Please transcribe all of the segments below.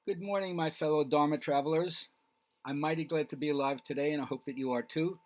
Good morning, my fellow Dharma travelers. I'm mighty glad to be alive today, and I hope that you are too.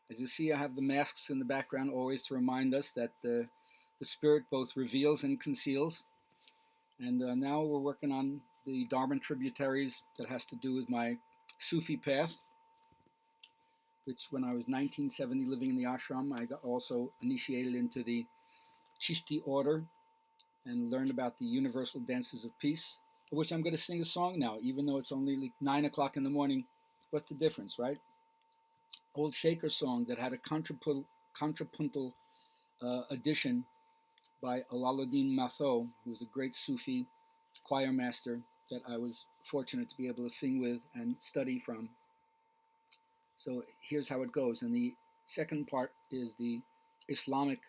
As you see, I have the masks in the background always to remind us that the Spirit both reveals and conceals. And now we're working on the Dharma tributaries that has to do with my Sufi path, which when I was 1970 living in the ashram, I got also initiated into the Chishti order and learned about the universal dances of peace, of which I'm going to sing a song now, even though it's only like 9 o'clock in the morning. What's the difference, right? Old Shaker song that had a contrapuntal addition by Alaluddin Matho, who was a great Sufi choir master that I was fortunate to be able to sing with and study from. So here's how it goes. And the second part is the Islamic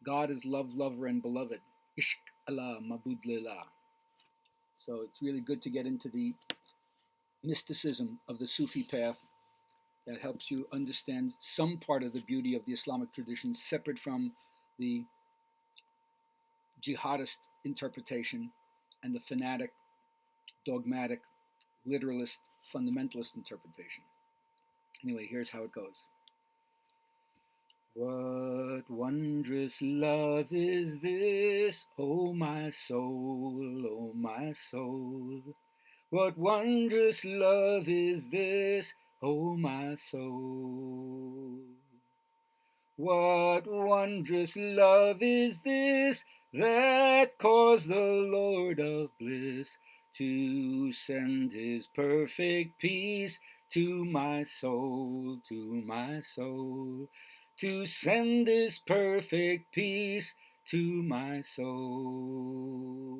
God is love, lover, and beloved. Ishq Allah Mabud Lillah. So it's really good to get into the mysticism of the Sufi path that helps you understand some part of the beauty of the Islamic tradition separate from the jihadist interpretation and the fanatic, dogmatic, literalist, fundamentalist interpretation. Anyway, here's how it goes. What wondrous love is this, O my soul, O my soul? What wondrous love is this, O my soul? What wondrous love is this that caused the Lord of bliss to send his perfect peace to my soul, to my soul, to send his perfect peace to my soul.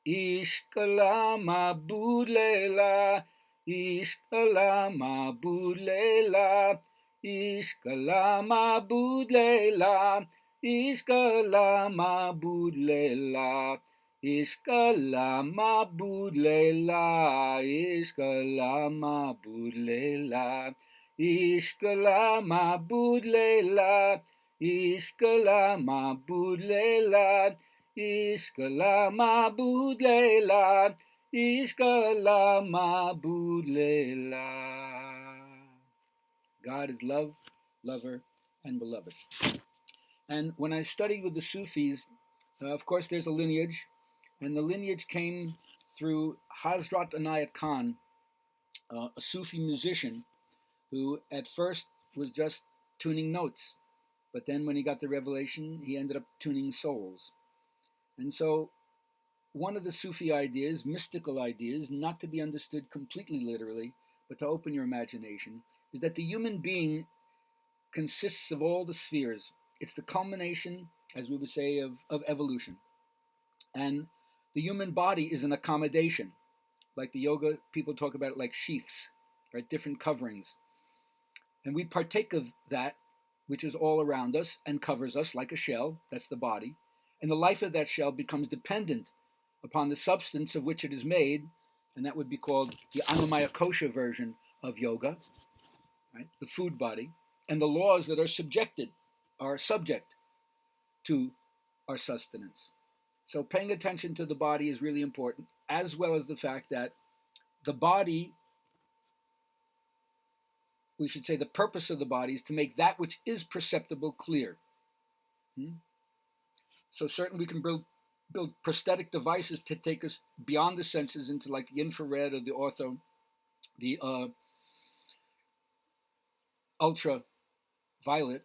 Ishqala mabud leila, ishqala mabud leila, ishqala mabud leila, ishqala mabud leila, ishqala mabud leila, ishqala mabud leila, ishqala mabud leila, ishqala mabud leila. Ishqala mabud leila, ishqala mabud leila. God is love, lover, and beloved. And when I studied with the Sufis, of course, there's a lineage, and the lineage came through Hazrat Inayat Khan, a Sufi musician who at first was just tuning notes, but then when he got the revelation, he ended up tuning souls. And so one of the Sufi ideas, mystical ideas, not to be understood completely literally, but to open your imagination, is that the human being consists of all the spheres. It's the culmination, as we would say, of evolution. And the human body is an accommodation. Like the yoga people talk about it like sheaths, right? Different coverings. And we partake of that, which is all around us and covers us like a shell. That's the body. And the life of that shell becomes dependent upon the substance of which it is made, and that would be called the Annamaya Kosha version of yoga, right? The food body, and the laws that are subject to our sustenance. So paying attention to the body is really important, as well as the fact that the body, we should say the purpose of the body is to make that which is perceptible clear. So certainly we can build prosthetic devices to take us beyond the senses into like the infrared or the ortho, the ultraviolet,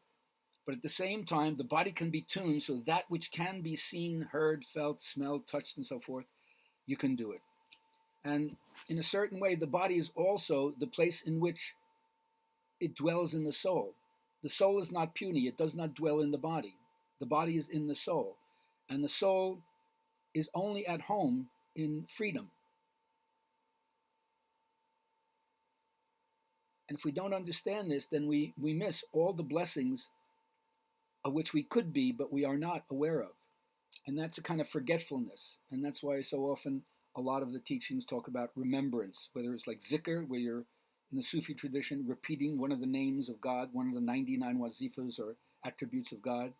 but at the same time, the body can be tuned so that which can be seen, heard, felt, smelled, touched, and so forth, you can do it. And in a certain way, the body is also the place in which it dwells in the soul. The soul is not puny, it does not dwell in the body. The body is in the soul. And the soul is only at home in freedom. And if we don't understand this, then we miss all the blessings of which we could be, but we are not aware of. And that's a kind of forgetfulness. And that's why so often a lot of the teachings talk about remembrance, whether it's like zikr, where you're in the Sufi tradition repeating one of the names of God, one of the 99 wazifas or attributes of God,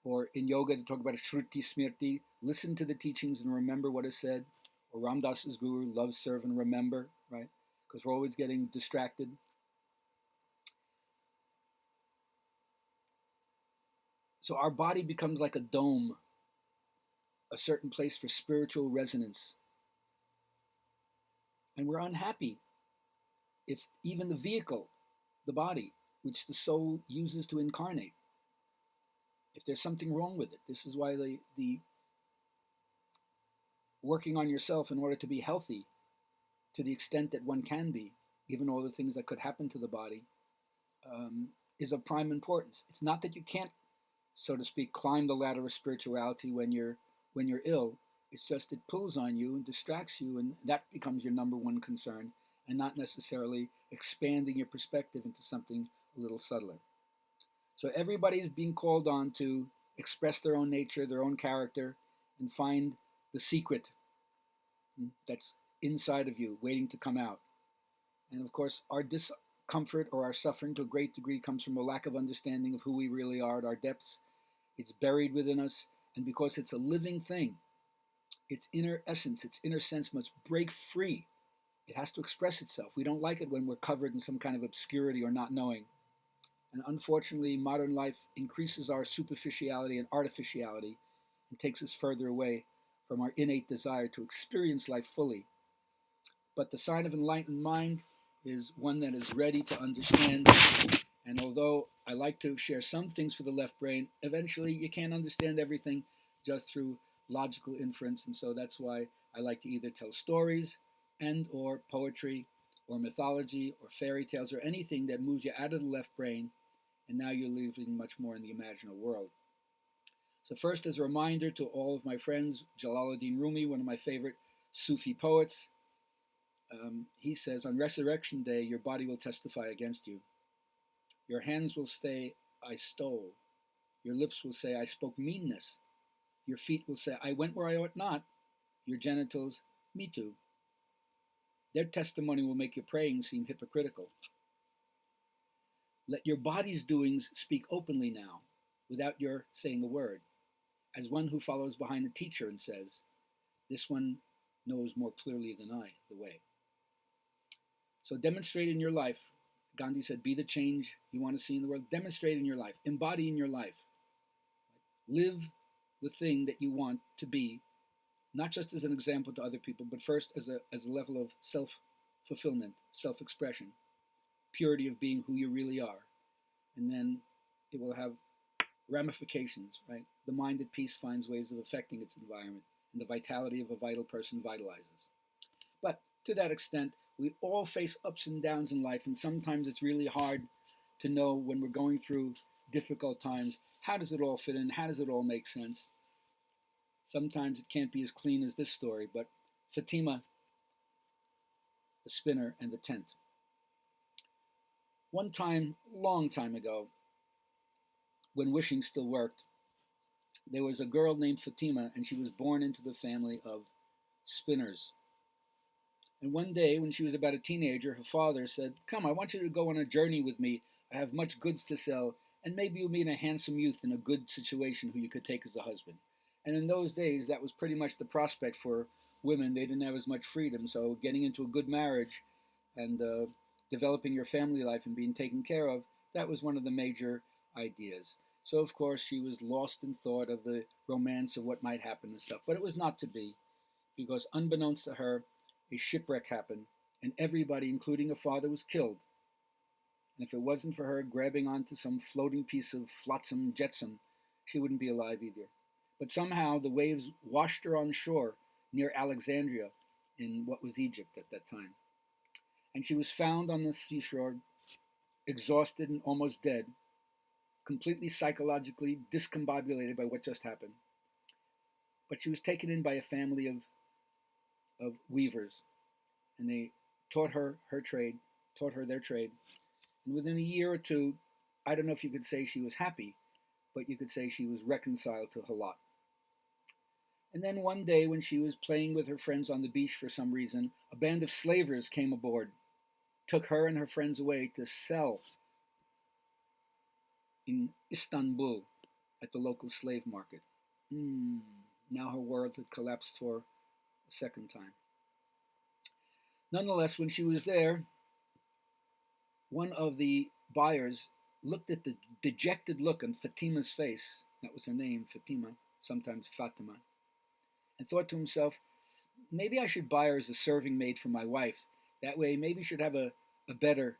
Or in yoga, they talk about Shruti Smriti, listen to the teachings and remember what is said. Or Ramdas's guru, love, serve, and remember, right? Because we're always getting distracted. So our body becomes like a dome, a certain place for spiritual resonance. And we're unhappy if even the vehicle, the body, which the soul uses to incarnate, if there's something wrong with it. This is why the working on yourself in order to be healthy to the extent that one can be, given all the things that could happen to the body, is of prime importance. It's not that you can't, so to speak, climb the ladder of spirituality when you're ill. It's just it pulls on you and distracts you, and that becomes your number one concern, and not necessarily expanding your perspective into something a little subtler. So everybody's being called on to express their own nature, their own character, and find the secret that's inside of you, waiting to come out. And of course, our discomfort or our suffering to a great degree comes from a lack of understanding of who we really are at our depths. It's buried within us, and because it's a living thing, its inner essence, its inner sense must break free. It has to express itself. We don't like it when we're covered in some kind of obscurity or not knowing. And unfortunately, modern life increases our superficiality and artificiality and takes us further away from our innate desire to experience life fully. But the sign of enlightened mind is one that is ready to understand. And although I like to share some things for the left brain, eventually you can't understand everything just through logical inference. And so that's why I like to either tell stories and or poetry or mythology or fairy tales or anything that moves you out of the left brain, and now you're living much more in the imaginal world. So first, as a reminder to all of my friends, Jalaluddin Rumi, one of my favorite Sufi poets, he says, on Resurrection Day, your body will testify against you. Your hands will say, I stole. Your lips will say, I spoke meanness. Your feet will say, I went where I ought not. Your genitals, me too. Their testimony will make your praying seem hypocritical. Let your body's doings speak openly now, without your saying a word, as one who follows behind a teacher and says, this one knows more clearly than I the way. So demonstrate in your life. Gandhi said, be the change you want to see in the world. Demonstrate in your life. Embody in your life. Live the thing that you want to be, not just as an example to other people, but first as a level of self-fulfillment, self-expression, purity of being who you really are. And then it will have ramifications, right? The mind at peace finds ways of affecting its environment, and the vitality of a vital person vitalizes. But to that extent, we all face ups and downs in life, and sometimes it's really hard to know when we're going through difficult times, how does it all fit in? How does it all make sense? Sometimes it can't be as clean as this story, but Fatima, the spinner, and the tent. One time, long time ago, when wishing still worked, there was a girl named Fatima, and she was born into the family of spinners. And one day, when she was about a teenager, her father said, come, I want you to go on a journey with me. I have much goods to sell, and maybe you'll meet a handsome youth in a good situation who you could take as a husband. And in those days, that was pretty much the prospect for women. They didn't have as much freedom, so getting into a good marriage and developing your family life and being taken care of, that was one of the major ideas. So, of course, she was lost in thought of the romance of what might happen and stuff. But it was not to be, because unbeknownst to her, a shipwreck happened, and everybody, including her father, was killed. And if it wasn't for her grabbing onto some floating piece of flotsam jetsam, she wouldn't be alive either. But somehow the waves washed her on shore near Alexandria in what was Egypt at that time. And she was found on the seashore, exhausted and almost dead, completely psychologically discombobulated by what just happened. But she was taken in by a family of weavers, and they taught her her trade, taught her their trade. And within a year or two, I don't know if you could say she was happy, but you could say she was reconciled to her lot. And then one day, when she was playing with her friends on the beach for some reason, a band of slavers came aboard, took her and her friends away to sell in Istanbul. at the local slave market. Now her world had collapsed for a second time. Nonetheless, when she was there, one of the buyers looked at the dejected look on Fatima's face, that was her name, Fatima, sometimes Fatima, and thought to himself, maybe I should buy her as a serving maid for my wife. That way, maybe she'd have a better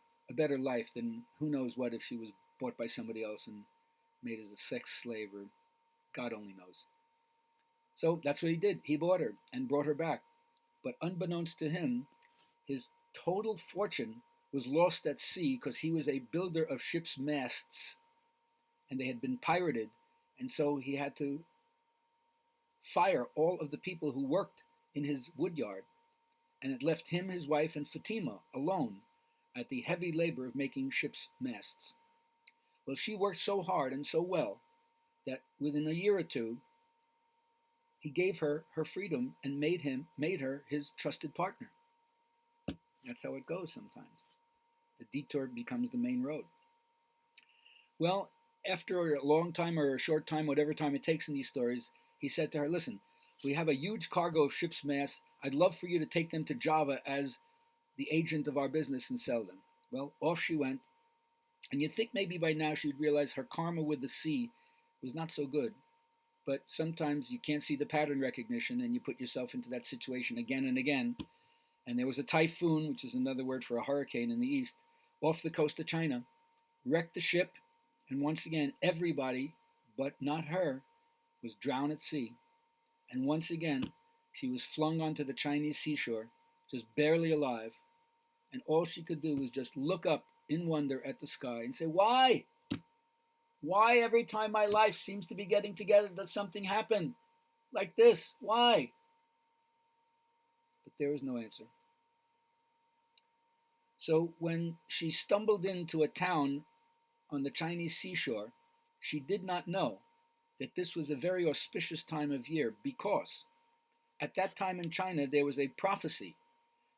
life than who knows what if she was bought by somebody else and made as a sex slave, or God only knows. So that's what he did. He bought her and brought her back. But unbeknownst to him, his total fortune was lost at sea because he was a builder of ships' masts, and they had been pirated, and so he had to fire all of the people who worked in his woodyard, and it left him, his wife, and Fatima alone at the heavy labor of making ships' masts. Well, she worked so hard and so well that within a year or two, he gave her her freedom and made her his trusted partner. That's how it goes sometimes. The detour becomes the main road. Well, after a long time or a short time, whatever time it takes in these stories, he said to her, listen, we have a huge cargo of ship's masts. I'd love for you to take them to Java as the agent of our business and sell them. Well, off she went. And you'd think maybe by now she'd realize her karma with the sea was not so good. But sometimes you can't see the pattern recognition and you put yourself into that situation again and again. And there was a typhoon, which is another word for a hurricane in the east, off the coast of China, wrecked the ship, and once again everybody, but not her, was drowned at sea. And once again she was flung onto the Chinese seashore, just barely alive, and all she could do was just look up in wonder at the sky and say, why? Why every time my life seems to be getting together does something happen like this? Why? But there was no answer. So when she stumbled into a town on the Chinese seashore, she did not know that this was a very auspicious time of year, because at that time in China there was a prophecy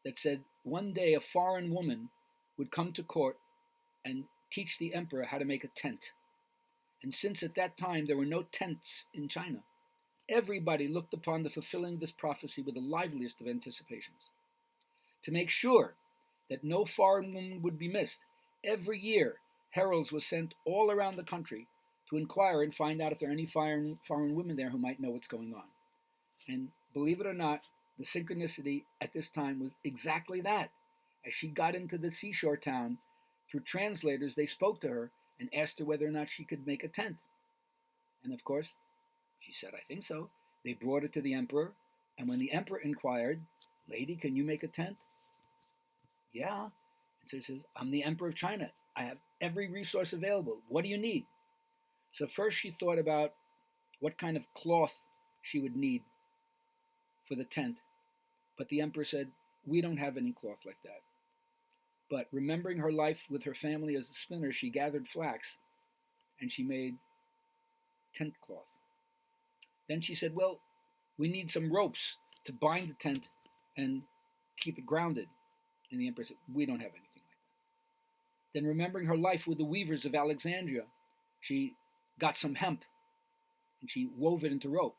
that said one day a foreign woman would come to court and teach the emperor how to make a tent. And since at that time there were no tents in China, everybody looked upon the fulfilling of this prophecy with the liveliest of anticipations. To make sure that no foreign woman would be missed, every year heralds were sent all around the country to inquire and find out if there are any foreign women there who might know what's going on. And believe it or not, the synchronicity at this time was exactly that. As she got into the seashore town, through translators, they spoke to her and asked her whether or not she could make a tent. And of course, she said, I think so. They brought her to the emperor, and when the emperor inquired, lady, can you make a tent? Yeah. And so she says, I'm the emperor of China. I have every resource available. What do you need? So first she thought about what kind of cloth she would need for the tent. But the emperor said, we don't have any cloth like that. But remembering her life with her family as a spinner, she gathered flax and she made tent cloth. Then she said, well, we need some ropes to bind the tent and keep it grounded. And the emperor said, we don't have anything like that. Then remembering her life with the weavers of Alexandria, she got some hemp and she wove it into rope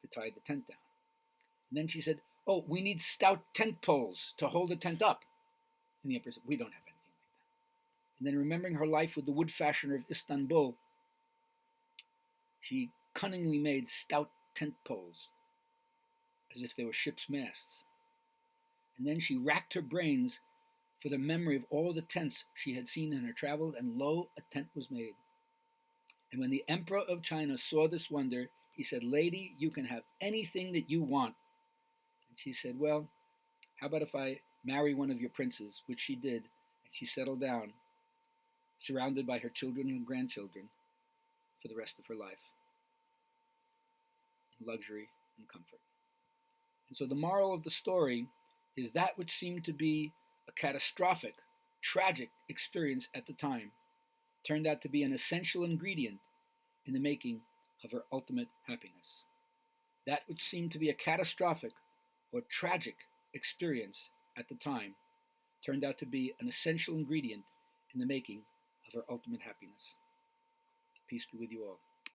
to tie the tent down. And then she said, oh, we need stout tent poles to hold the tent up. And the emperor said, we don't have anything like that. And then remembering her life with the wood fashioner of Istanbul, she cunningly made stout tent poles as if they were ship's masts. And then she racked her brains for the memory of all the tents she had seen in her travels, and lo, a tent was made. And when the emperor of China saw this wonder, he said, lady, you can have anything that you want. And she said, well, how about if I marry one of your princes, which she did, and she settled down, surrounded by her children and grandchildren for the rest of her life, in luxury and comfort. And so the moral of the story is that which seemed to be a catastrophic, tragic experience at the time turned out to be an essential ingredient in the making of her ultimate happiness. That which seemed to be a catastrophic or tragic experience at the time turned out to be an essential ingredient in the making of her ultimate happiness. Peace be with you all.